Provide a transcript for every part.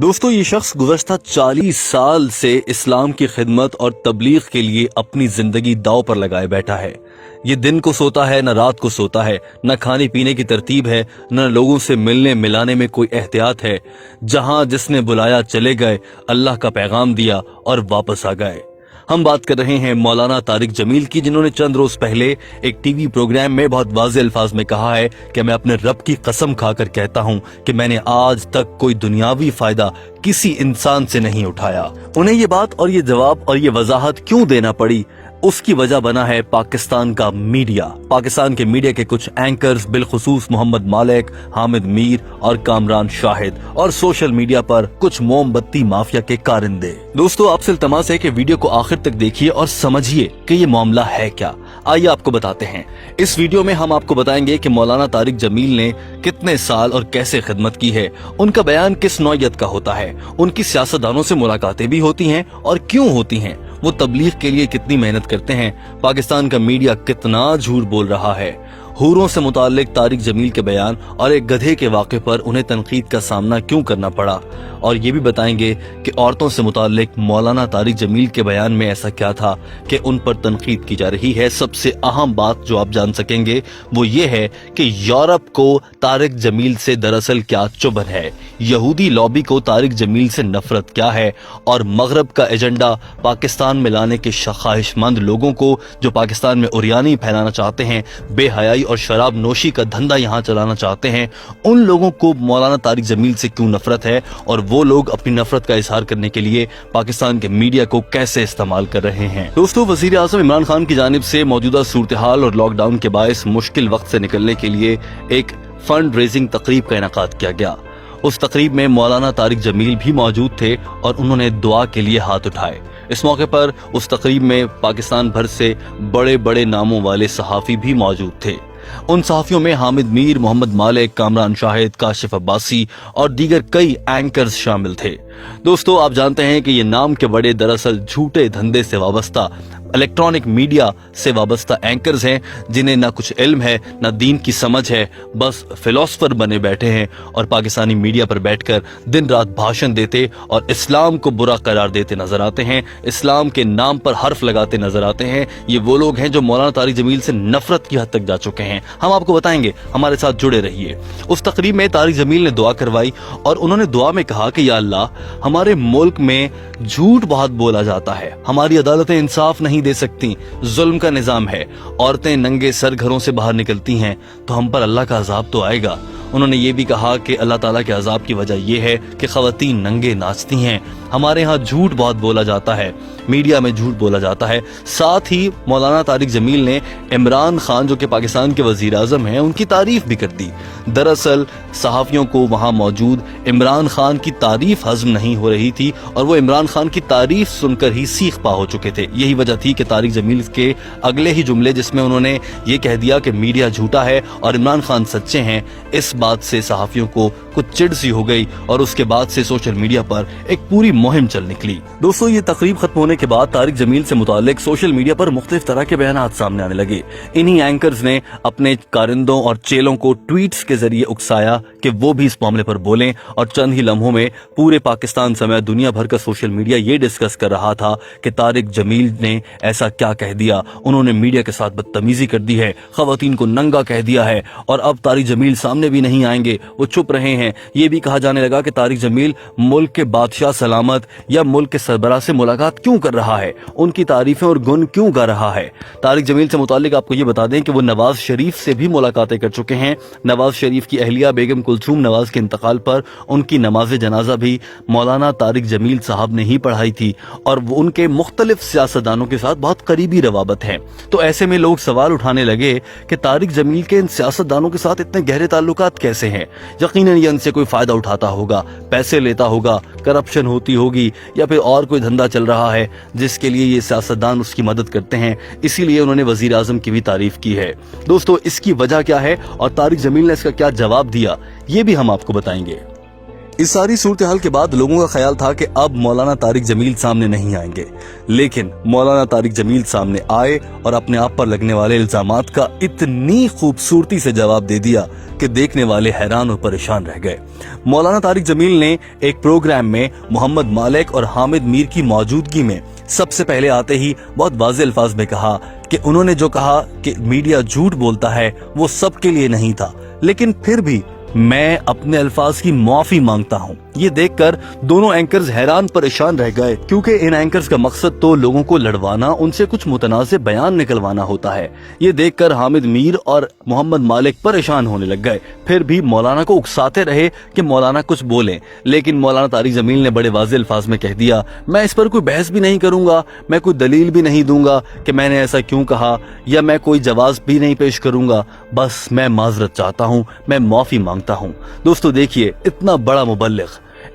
दोस्तों, ये शख्स गुज़श्ता 40 साल से इस्लाम की खिदमत और तबलीग के लिए अपनी जिंदगी दांव पर लगाए बैठा है। ये दिन को सोता है, न रात को सोता है, न खाने पीने की तरतीब है, न लोगों से मिलने मिलाने में कोई एहतियात है। जहां जिसने बुलाया चले गए, अल्लाह का पैगाम दिया और वापस आ गए। हम बात कर रहे हैं मौलाना तारिक जमील की, जिन्होंने चंद रोज पहले एक टीवी प्रोग्राम में बहुत वाज़े अल्फाज में कहा है कि मैं अपने रब की कसम खाकर कहता हूं कि मैंने आज तक कोई दुनियावी फायदा किसी इंसान से नहीं उठाया। उन्हें ये बात और ये जवाब और ये वजाहत क्यों देना पड़ी, उसकी वजह बना है पाकिस्तान का मीडिया। पाकिस्तान के मीडिया के कुछ एंकर्स, बिलखुसूस मोहम्मद मालिक, हामिद मीर और कामरान शाहिद, और सोशल मीडिया पर कुछ मोमबत्ती माफिया के कारिंदे। दोस्तों, आपसे इल्तमास है कि वीडियो को आखिर तक देखिए और समझिए कि ये मामला है क्या। आइए आपको बताते हैं। इस वीडियो में हम आपको बताएंगे कि मौलाना तारिक जमील ने कितने साल और कैसे खिदमत की है, उनका बयान किस नौयत का होता है, उनकी सियासतदानों से मुलाकातें भी होती हैं और क्यों होती हैं, वो तबलीग के लिए कितनी मेहनत करते हैं, पाकिस्तान का मीडिया कितना झूठ बोल रहा है, हूरों से मुताल्लिक तारिक जमील के बयान और एक गधे के वाक़े पर उन्हें तनकीद का सामना क्यों करना पड़ा, और ये भी बताएंगे कि औरतों से मुताल्लिक मौलाना तारिक जमील के बयान में ऐसा क्या था कि उन पर तनकीद की जा रही है। सबसे अहम बात जो आप जान सकेंगे वो ये है कि यूरोप को तारिक जमील से दरअसल क्या चुभन है, यहूदी लॉबी को तारिक जमील से नफरत क्या है, और मगरब का एजेंडा पाकिस्तान में लाने के ख्वाहिशमंद लोगों को जो पाकिस्तान में उरियानी फैलाना चाहते हैं, बेहयाई और शराब नोशी का धंधा यहाँ चलाना चाहते हैं, उन लोगों को मौलाना तारिक जमील से क्यों नफरत है, और वो लोग अपनी नफरत का इजहार करने के लिए पाकिस्तान के मीडिया को कैसे इस्तेमाल कर रहे हैं। दोस्तों, वजीर आज़म इमरान खान की जानिब से मौजूदा सूरत हाल और लॉकडाउन के बायस मुश्किल वक्त से निकलने के लिए एक फंड रेजिंग तकरीब का इनेकाद किया गया। उस तकरीब में मौलाना तारिक जमील भी मौजूद थे और उन्होंने दुआ के लिए हाथ उठाए। इस मौके पर उस तकरीब में पाकिस्तान भर से बड़े बड़े नामों वाले सहाफ़ी भी मौजूद थे। उन सहाफ़ियों में हामिद मीर, मोहम्मद मालिक, कामरान शाहिद, काशिफ अब्बासी और दीगर कई एंकर्स शामिल थे। दोस्तों, आप जानते हैं कि ये नाम के बड़े दरअसल झूठे धंधे से वाबस्ता, इलेक्ट्रॉनिक मीडिया से वाबस्ता एंकर्स हैं, जिन्हें ना कुछ इल्म है ना दीन की समझ है, बस फिलोसफर बने बैठे हैं और पाकिस्तानी मीडिया पर बैठकर दिन रात भाषण देते और इस्लाम को बुरा करार देते नजर आते हैं, इस्लाम के नाम पर हर्फ लगाते नजर आते हैं। ये वो लोग हैं जो मौलाना तारिक जमील से नफरत की हद तक जा चुके हैं। हम आपको बताएंगे, हमारे साथ जुड़े रहिए। उस तकरीब में तारिक जमील ने दुआ करवाई और उन्होंने दुआ में कहा कि या अल्लाह, हमारे मुल्क में झूठ बहुत बोला जाता है, हमारी अदालतें इंसाफ नहीं दे सकती, जुल्म का निजाम है, औरतें नंगे सर घरों से बाहर निकलती हैं, तो हम पर अल्लाह का अजाब तो आएगा। उन्होंने ये भी कहा कि अल्लाह ताला के अजाब की वजह यह है कि ख़वातीन नंगे नाचती हैं, हमारे यहाँ झूठ बहुत बोला जाता है, मीडिया में झूठ बोला जाता है। साथ ही मौलाना तारिक जमील ने इमरान खान, जो कि पाकिस्तान के वजीर आज़म हैं, उनकी तारीफ भी कर दी। दरअसल सहाफ़ियों को वहाँ मौजूद इमरान खान की तारीफ हज़म नहीं हो रही थी और वो इमरान खान की तारीफ सुनकर ही सीख पा हो चुके थे। यही वजह थी कि तारिक जमील के अगले ही जुमले, जिसमें उन्होंने ये कह दिया कि मीडिया झूठा है और इमरान खान सच्चे हैं, इस बात से सहाफ़ियों को कुछ चिढ़ सी हो गई और उसके बाद से सोशल मीडिया पर एक पूरी मुहिम चल निकली। दोस्तों, ये तकरीब खत्म होने के बाद तारिक जमील से मुताल्लिक सोशल मीडिया पर मुख्तलिफ तरह के बयान सामने आने लगे। इन्हीं एंकर्स ने अपने कारिंदों और चेलों को ट्वीट्स के जरिए उकसाया कि वो भी इस मामले पर बोलें, और चंद ही लम्हों में पूरे पाकिस्तान समेत दुनिया भर का सोशल मीडिया ये डिस्कस कर रहा था कि तारिक जमील ने ऐसा क्या कह दिया, उन्होंने मीडिया के साथ बदतमीजी कर दी है, खवातीन को नंगा कह दिया है, और अब तारिक जमील सामने भी नहीं आएंगे, वो चुप रहे हैं। ये भी कहा जाने लगा कि तारिक जमील मुल्क के बादशाह सलामत या मुल्क के सरबराह से मुलाकात क्यों कर रहा है, उनकी तारीफें और गुण क्यों गा रहा है। तारिक जमील से मुताल्लिक आपको ये बता दें कि वो नवाज शरीफ से भी मुलाकातें कर चुके हैं। नवाज शरीफ की अहलिया बेगम कुलसूम नवाज के इंतकाल पर उनकी नमाज जनाजा भी मौलाना तारिक जमील साहब ने ही पढ़ाई थी, और वो उनके मुख्तलिफ सियासतदानों के साथ बहुत करीबी रवाबत है। तो ऐसे में लोग सवाल उठाने लगे कि तारिक जमील के इन सियासतदानों के साथ इतने गहरे ताल्लुकात कैसे हैं। यकीनन ये इनसे कोई फायदा उठाता होगा, पैसे लेता होगा, करप्शन होती होगी, या फिर और कोई धंधा चल रहा है जिसके लिए ये सियासतदान उसकी मदद करते हैं। इसीलिए उन्होंने वजीर आज़म की भी तारीफ की है। दोस्तों, इसकी वजह क्या है और तारिक जमील ने इसका क्या जवाब दिया, ये भी हम आपको बताएंगे। इस सारी सूरत हाल के बाद लोगों का ख्याल था कि अब मौलाना तारिक जमील सामने नहीं आएंगे, लेकिन मौलाना तारिक जमील सामने आए और अपने आप पर लगने वाले इल्जामात का इतनी खूबसूरती से जवाब दे दिया कि देखने वाले हैरान और परेशान रह गए। मौलाना तारिक जमील ने एक प्रोग्राम में मोहम्मद मालिक और हामिद मीर की मौजूदगी में सबसे पहले आते ही बहुत वाज़ेह अल्फाज में कहा कि उन्होंने जो कहा कि मीडिया झूठ बोलता है वो सबके लिए नहीं था, लेकिन फिर भी मैं अपने अल्फाज की माफी मांगता हूं। ये देखकर दोनों एंकर्स हैरान परेशान रह गए, क्योंकि इन एंकर्स का मकसद तो लोगों को लड़वाना, उनसे कुछ मुतनाज़े बयान निकलवाना होता है। ये देखकर हामिद मीर और मोहम्मद मालिक परेशान होने लग गए। फिर भी मौलाना को उकसाते रहे कि मौलाना कुछ बोलें, लेकिन मौलाना तारिक जमील ने बड़े वाज़ेह अल्फाज में कह दिया, मैं इस पर कोई बहस भी नहीं करूंगा, मैं कोई दलील भी नहीं दूंगा कि मैंने ऐसा क्यों कहा, या मैं कोई जवाब भी नहीं पेश करूंगा, बस मैं माजरत चाहता हूं, मैं माफी मांगता हूं। दोस्तों देखिए, इतना बड़ा मुबल्लिग,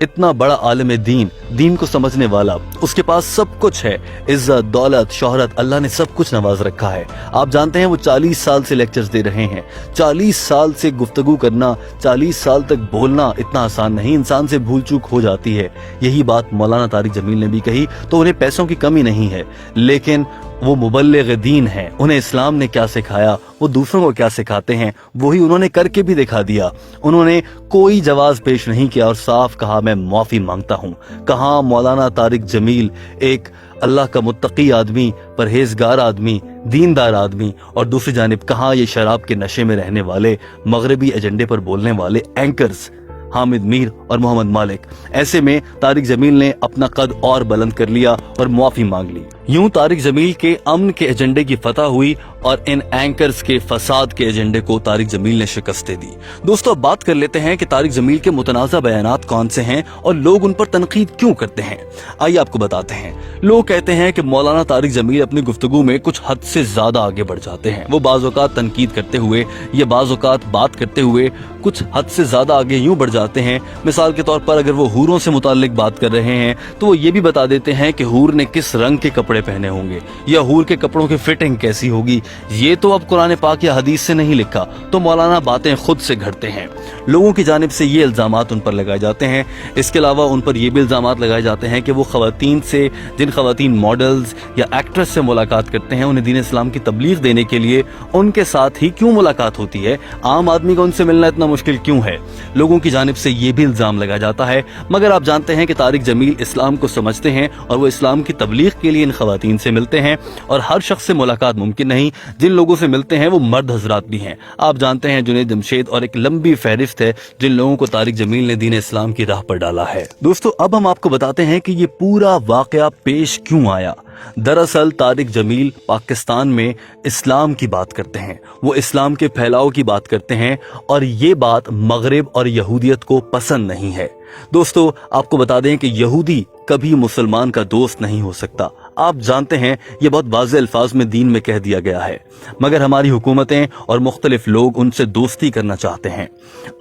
इतना बड़ा आलिम दीन को समझने वाला, उसके पास सब कुछ है, इज्जत, दौलत, शोहरत, अल्लाह ने सब कुछ नवाज रखा है। आप जानते हैं वो 40 साल से लेक्चर्स दे रहे हैं। 40 साल से गुफ्तगू करना, 40 साल तक बोलना इतना आसान नहीं, इंसान से भूल चूक हो जाती है। यही बात मौलाना तारिक जमील ने भी कही। तो उन्हें पैसों की कमी नहीं है, लेकिन वो मुबल्लिग दीन है। उन्हें इस्लाम ने क्या सिखाया, वो दूसरों को क्या सिखाते हैं, वही उन्होंने करके भी दिखा दिया। उन्होंने कोई जवाब पेश नहीं किया और साफ कहा, मैं माफी मांगता हूं। कहा मौलाना तारिक जमील एक अल्लाह का मुत्तकी आदमी, परहेजगार आदमी, दीनदार आदमी, और दूसरी जानिब कहा ये शराब के नशे में रहने वाले, मगरबी एजेंडे पर बोलने वाले एंकर्स हामिद मीर और मोहम्मद मालिक। ऐसे में तारिक जमील ने अपना कद और बुलंद कर लिया और माफी मांग ली। यूं तारिक जमील के अमन के एजेंडे की फतह हुई और इन एंकर्स के फसाद के एजेंडे को तारिक जमील ने शिकस्त दे दी। दोस्तों अब बात कर लेते हैं कि तारिक जमील के मुतनाज़ा बयानात कौन से हैं और लोग उन पर तनकीद क्यों करते हैं। आइए आपको बताते हैं। लोग कहते हैं कि मौलाना तारिक जमील अपनी गुफ्तगू में कुछ हद से ज्यादा आगे बढ़ जाते हैं। वो बाज़ औक़ात तनकीद करते हुए या बाज़ औक़ात बात करते हुए कुछ हद से ज्यादा आगे यूं बढ़ जाते हैं। मिसाल के तौर पर अगर वो हूरों से मुताल्लिक बात कर रहे हैं तो वो ये भी बता देते हैं कि हूर ने किस रंग के कपड़े पहने होंगे या हूर के कपड़ों की फिटिंग कैसी होगी। ये तो अब कुरान पाक या हदीस से नहीं लिखा, तो मौलाना बातें खुद से घड़ते हैं। लोगों की जानिब से ये इल्जामात उन पर लगाए जाते हैं। इसके अलावा उन पर यह भी इल्जामात लगाए जाते हैं कि वो खवातीन से, जिन खवातीन मॉडल्स या एक्ट्रेस से मुलाकात करते हैं, उन्हें दीन इस्लाम की तबलीग देने के लिए उनके साथ ही क्यों मुलाकात होती है, आम आदमी को उनसे मिलना इतना मुश्किल क्यों है। लोगों की जानिब से ये भी इल्जाम लगाया जाता है। मगर आप जानते हैं कि तारिक जमील इस्लाम को समझते हैं और वो इस्लाम की तबलीग के लिए इन खवातीन से मिलते हैं। और हर शख्स से मुलाकात मुमकिन नहीं, जिन लोगों से मिलते हैं वो मर्द हजरात भी हैं। आप जानते हैं जुनैद जमशेद और एक लंबी फहरिस्त है जिन लोगों को तारिक जमील ने दीन इस्लाम की राह पर डाला है। दोस्तों अब हम आपको बताते हैं कि ये पूरा वाकया पेश क्यों आया। दरअसल तारिक जमील पाकिस्तान में इस्लाम की बात करते हैं, वो इस्लाम के फैलाव की बात करते हैं और ये बात मगरिब और यहूदियत को पसंद नहीं है। दोस्तों आपको बता दें कि यहूदी कभी मुसलमान का दोस्त नहीं हो सकता। आप जानते हैं ये बहुत वाज़ेह अल्फाज में दीन में कह दिया गया है, मगर हमारी हुकूमतें और मुख्तलिफ लोग उनसे दोस्ती करना चाहते हैं।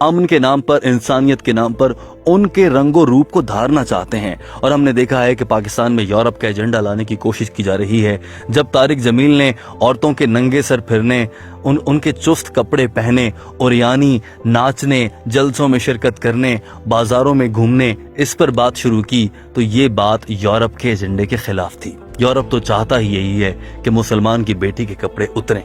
अमन के नाम पर, इंसानियत के नाम पर उनके रंगो रूप को धारना चाहते हैं। और हमने देखा है कि पाकिस्तान में यूरोप का एजेंडा लाने की कोशिश की जा रही है। जब तारिक जमील ने औरतों के नंगे सर फिरने, उनके चुस्त कपड़े पहने, उरियानी नाचने, जलसों में शिरकत करने, बाजारों में घूमने, इस पर बात शुरू की, तो ये बात यूरोप के एजेंडे के खिलाफ थी। यूरोप तो चाहता ही यही है कि मुसलमान की बेटी के कपड़े उतरें।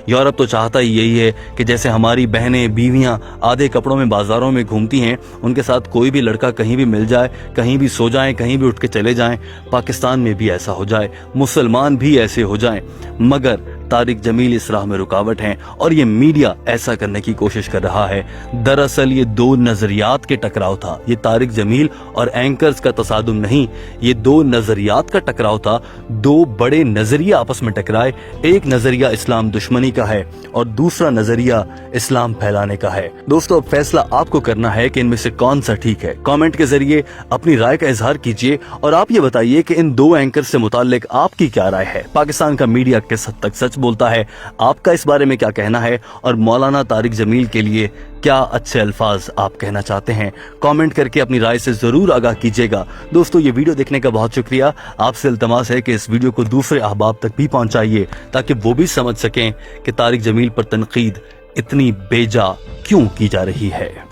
यूरोप तो चाहता ही यही है कि जैसे हमारी बहनें, बीवियां आधे कपड़ों में बाजारों में घूमती हैं, उनके साथ कोई भी लड़का कहीं भी मिल जाए, कहीं भी सो जाए, कहीं भी उठ के चले जाएं, पाकिस्तान में भी ऐसा हो जाए, मुसलमान भी ऐसे हो जाएं। मगर तारिक जमील इस राह में रुकावट हैं और ये मीडिया ऐसा करने की कोशिश कर रहा है। दरअसल ये दो नजरियात के टकराव था। ये तारिक जमील और एंकर्स का तसादुम नहीं, ये दो नजरियात का टकराव था। दो बड़े नजरिए आपस में टकराए। एक नजरिया इस्लाम दुश्मनी का है और दूसरा नजरिया इस्लाम फैलाने का है। दोस्तों अब फैसला आपको करना है कि इनमें से कौन सा ठीक है। कमेंट के जरिए अपनी राय का इजहार कीजिए और आप ये बताइए कि इन दो एंकर से मुताल्लिक आपकी क्या राय है। पाकिस्तान का मीडिया किस हद तक सच बोलता है, आपका इस बारे में क्या कहना है और मौलाना तारिक जमील के लिए क्या अच्छे अल्फाज आप कहना चाहते हैं। कमेंट करके अपनी राय से जरूर आगाह कीजिएगा। दोस्तों ये वीडियो देखने का बहुत शुक्रिया। आपसे इल्तमास है कि इस वीडियो को दूसरे अहबाब तक भी पहुंचाइए ताकि वो भी समझ सकें कि तारिक जमील पर तनकीद इतनी बेजा क्यों की जा रही है।